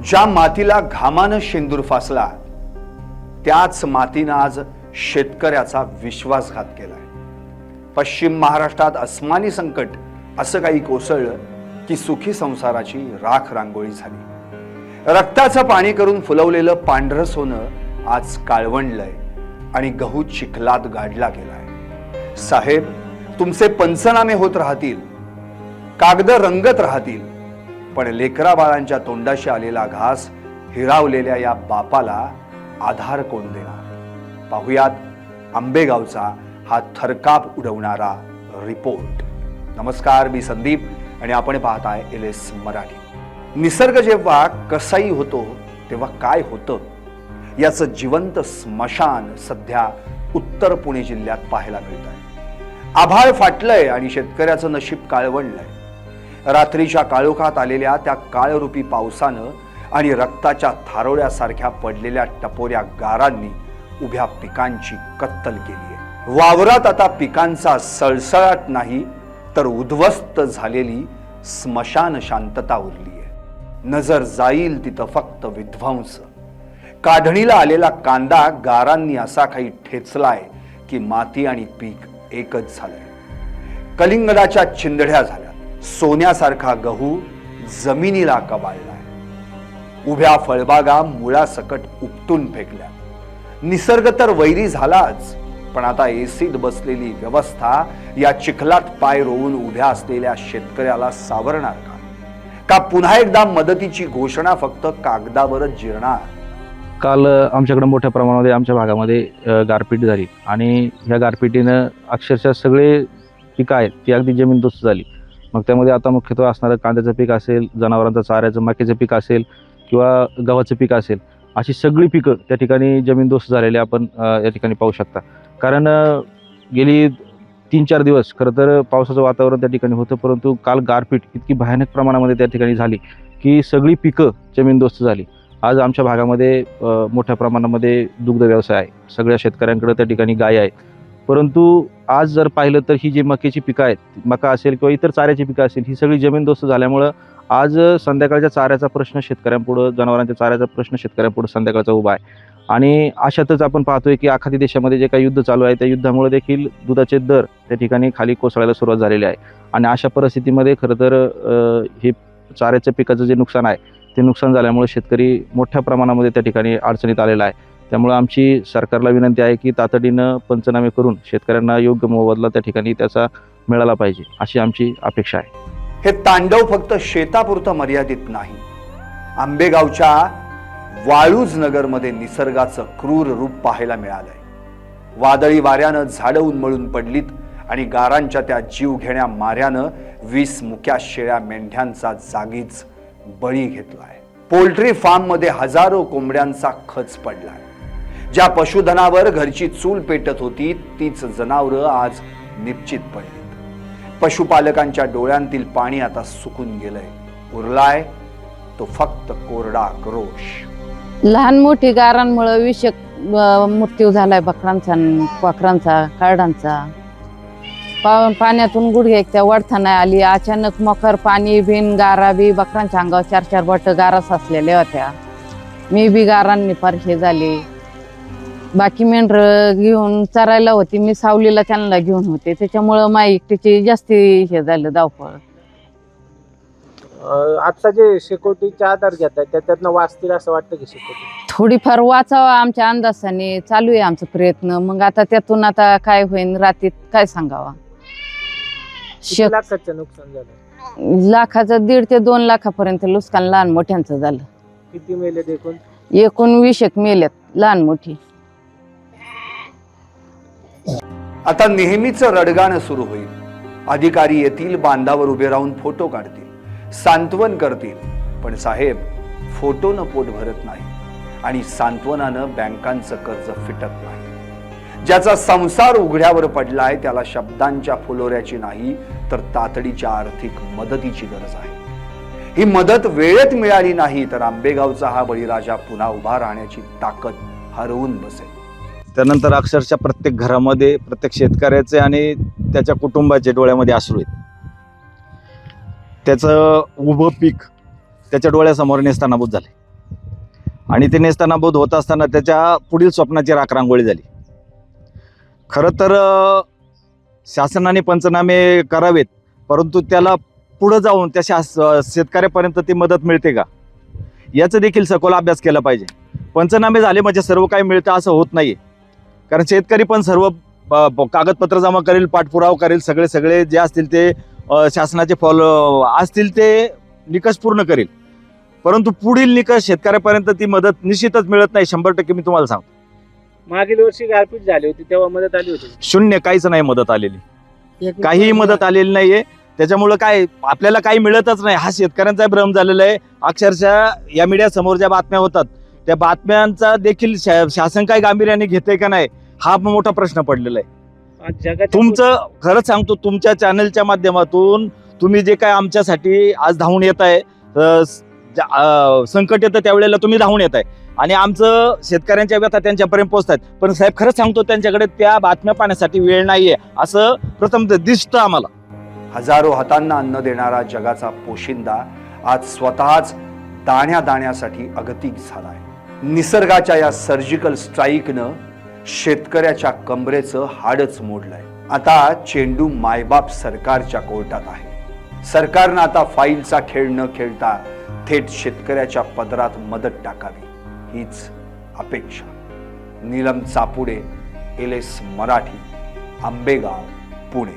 ज्या मातीला घामानं शेंदूर फासला त्याच मातीनं आज शेतकऱ्याचा विश्वासघात केलाय। पश्चिम महाराष्ट्रात अस्मानी संकट असं काही कोसळलं की सुखी संसाराची राख रांगोळी झाली। रक्ताचं पाणी करून फुलवलेलं पांढरं सोनं आज काळवंडलंय आणि गहू चिखलात गाडला गेलाय। साहेब, तुमचे पंचनामे होत राहतील, कागद रंगत राहतील, पण लेकरा बाळांच्या तोंडाशी आलेला घास हिरावलेल्या या बापाला आधार कोण देणार? पाहुयात आंबेगावचा हा थरकाप उडवणारा रिपोर्ट। नमस्कार, मी संदीप आणि आपण पाहताय LS मराठी। निसर्ग जेव्हा कसाई होतो तेव्हा काय होतं याचं जिवंत स्मशान सध्या उत्तर पुणे जिल्ह्यात पाहायला मिळत आहे। आभाळ फाटलंय आणि शेतकऱ्याचं नशीब काळवंडलंय। रात्रीच्या काळोखात आलेल्या त्या काळरूपी पावसानं आणि रक्ताच्या थारोळ्यासारख्या पडलेल्या टपोऱ्या गारांनी उभ्या पिकांची कत्तल केली आहे। वावरात आता पिकांचा सळसळाट नाही तर उद्ध्वस्त झालेली स्मशान शांतता उरली आहे। नजर जाईल तिथं फक्त विध्वंस। काढणीला आलेला कांदा गारांनी असा काही ठेचलाय की माती आणि पीक एकच झालंय। कलिंगडाच्या चिंधड्या झाल्या, सोन्यासारखा गहू जमिनीला कबाळलाय। उभ्या फळबागा मुळासकट उपटून फेकल्या। निसर्ग तर वैरी झालाच, पण आता एसीत बसलेली व्यवस्था या चिखलात पाय रोवून उभ्या असलेल्या शेतकऱ्याला सावरणार का? का पुन्हा एकदा मदतीची घोषणा फक्त कागदावरच जिरणार? काल आमच्याकडे मोठ्या प्रमाणामध्ये आमच्या भागामध्ये गारपीट झाली आणि ह्या गारपिटीनं अक्षरशः सगळे पिकं आहेत ती अगदी जमीनदोस्त झाली। मग त्यामध्ये आता मुख्यत्वे असणारं कांद्याचं पीक असेल, जनावरांचं चाऱ्याचं मक्याचं पीक असेल किंवा गव्हाचं पीक असेल, अशी सगळी पिकं त्या ठिकाणी जमीनदोस्त झालेली आपण या ठिकाणी पाहू शकता। कारण गेली 3-4 दिवस खरं तर पावसाचं वातावरण त्या ठिकाणी होतं, परंतु काल गारपीट इतकी भयानक प्रमाणामध्ये त्या ठिकाणी झाली की सगळी पिकं जमीनदोस्त झाली। आज आमच्या भागामध्ये मोठ्या प्रमाणामध्ये दुग्ध व्यवसाय आहे, सगळ्या शेतकऱ्यांकडे त्या ठिकाणी गाय आहे, परंतु आज जर पाहिलं तर ही जी मक्याची पिकं आहेत, मका असेल किंवा इतर चाऱ्याची पिकं असेल, ही सगळी जमीनदोस्त झाल्यामुळं आज संध्याकाळच्या चाऱ्याचा प्रश्न शेतकऱ्यांपुढं, जनावरांच्या चाऱ्याचा प्रश्न शेतकऱ्यांपुढं संध्याकाळचा उभा आहे। आणि अशातच आपण पाहतोय की आखाती देशामध्ये जे काही युद्ध चालू आहे त्या युद्धामुळे देखील दुधाचे दर त्या ठिकाणी खाली कोसळायला सुरुवात झालेली आहे। आणि अशा परिस्थितीमध्ये खरं तर हे चाऱ्याच्या पिकाचं जे नुकसान आहे ते नुकसान झाल्यामुळे शेतकरी मोठ्या प्रमाणामध्ये त्या ठिकाणी अडचणीत आलेला आहे। त्यामुळे आमची सरकारला विनंती आहे की तातडीनं पंचनामे करून शेतकऱ्यांना योग्य मोबदला त्या ठिकाणी त्याचा मिळाला पाहिजे, अशी आमची अपेक्षा आहे। हे तांडव फक्त शेतापुरतं मर्यादित नाही। आंबेगावच्या वाळूज नगरमध्ये निसर्गाचं क्रूर रूप पाहायला मिळालंय। वादळी वाऱ्यानं झाडं उन्मळून पडलीत आणि गारांच्या त्या जीव घेण्या माऱ्यानं 20 मुक्या शेळ्या मेंढ्यांचा जागीच बळी घेतलाय। पोल्ट्री फार्म मध्ये हजारो कोंबड्यांचा खच पडलाय। ज्या पशुधनावर घरची चूल पेटत होती तीच जनावरं आज निश्चित पडलीत। पशुपालकांच्या डोळ्यांतील पाणी आता सुकून गेलंय। उरलाय तो फक्त कोरडा आक्रोश। लहान मोठी गारांमुळे विषक मृत्यू झालाय बकरांचा, पाखरांचा, कार्डांचा। पाण्यातून गुडघे त्या वडथा नाही आली। अचानक मकर पाणी बिन गारा बी बकरांच्या अंगावर 4-4 बट गारा साचलेल्या होत्या। मी बी गारांनी परशे झाले। बाकी मेंढर घेऊन चरायला होती, मी सावलीला त्यांना घेऊन होते, त्याच्यामुळं माई एकटीची जास्ती हे झालं धावपळ। आता जे शेकोटीचा आधार घेत आहे त्यातनं वाचतील असं वाटतं की शेकोटी थोडीफार वाचावं आमच्या अंदाजाने चालू आहे आमचा प्रयत्न। मग आता त्यातून आता काय होईल रात्रीत काय सांगावा। किती लाखाचं नुकसान झालं? लाखाचं 1.5 ते 2 लाखापर्यंत नुकसान लहान मोठ्यांचं झालं। किती मेले देखून? एकूण 20 मेलेत लहान मोठी। आता नेहमीच रडगाणं सुरू होईल। अधिकारी येतील, बांधावर उभे राहून फोटो काढतील, सांत्वन करतील, पण साहेब फोटोनं पोट भरत नाही आणि सांत्वनानं बँकांचं कर्ज फिटत नाही। ज्याचा संसार उघड्यावर पडलाय त्याला शब्दांच्या फुलोऱ्याची नाही तर तातडीच्या आर्थिक मदतीची गरज आहे। ही मदत वेळेत मिळाली नाही तर आंबेगावचा हा बळीराजा पुन्हा उभा राहण्याची ताकद हरवून बसेल। त्यानंतर अक्षरशः प्रत्येक घरामध्ये प्रत्येक शेतकऱ्याचे आणि त्याच्या कुटुंबाचे डोळ्यामध्ये अश्रू आहेत। त्याचं उभं पीक त्याच्या डोळ्यासमोर नेस्तनाबूत झाले। आणि ते नेस्तनाबूत होत असताना त्याच्या पुढील स्वप्नाची राखरांगोळी झाली. खरं तर शासनाने पंचनामे करावेत, परंतु त्याला पुढे जाऊन त्या शेतकऱ्यापर्यंत ती मदत मिळते का याचा देखील सखोल अभ्यास केला पाहिजे. पंचनामे झाले म्हणजे सर्व काही मिळतं असं होत नाही. कारण शेतकरी पण सर्व कागदपत्र जमा करेल, पाठपुरावा करेल, सगळे जे असतील ते शासनाचे फॉलो असतील ते निकष पूर्ण करेल, परंतु पुढील निकष शेतकऱ्यापर्यंत ती मदत निश्चितच मिळत नाही. 100% मी तुम्हाला सांगतो. मागील वर्षी गारपीट झाली होती तेव्हा मदत आली होती? शून्य, काहीच नाही मदत आलेली, काहीही मदत आलेली नाहीये. त्याच्यामुळं काय आपल्याला काही मिळतच नाही. हा शेतकऱ्यांचा भ्रम झालेला आहे. अक्षरशः या मीडिया समोर ज्या बातम्या होतात त्या बातम्यांचा देखील शासन काय गांभीर्याने घेते का नाही हा मोठा प्रश्न पडलेला आहे. आज जगाच्या तुमचं खरंच सांगतो, तुमच्या चॅनलच्या माध्यमातून तुम्ही जे काय आमच्यासाठी आज धावून येत आहे, संकट येतं त्यावेळेला तुम्ही धावून येत आहे आणि आमचं शेतकऱ्यांच्या व्यथा त्यांच्यापर्यंत पोहोचतात. पण साहेब खरंच सांगतो त्यांच्याकडे त्या बातम्या पाहण्यासाठी वेळ नाहीये असं प्रथम दिसतं आम्हाला. हजारो हातांना अन्न देणारा जगाचा पोशिंदा आज स्वतःच दाण्या दाण्यासाठी अगतिक झालाय. निसर्गाच्या या सर्जिकल स्ट्राईकनं शेतकऱ्याच्या कमरेचं हाडच मोडलंय. आता चेंडू मायबाप सरकारच्या कोर्टात आहे. सरकारनं आता फाईलचा खेळ न खेळता थेट शेतकऱ्याच्या पदरात मदत टाकावी हीच अपेक्षा. नीलम चापुडे, LS मराठी, आंबेगाव, पुणे.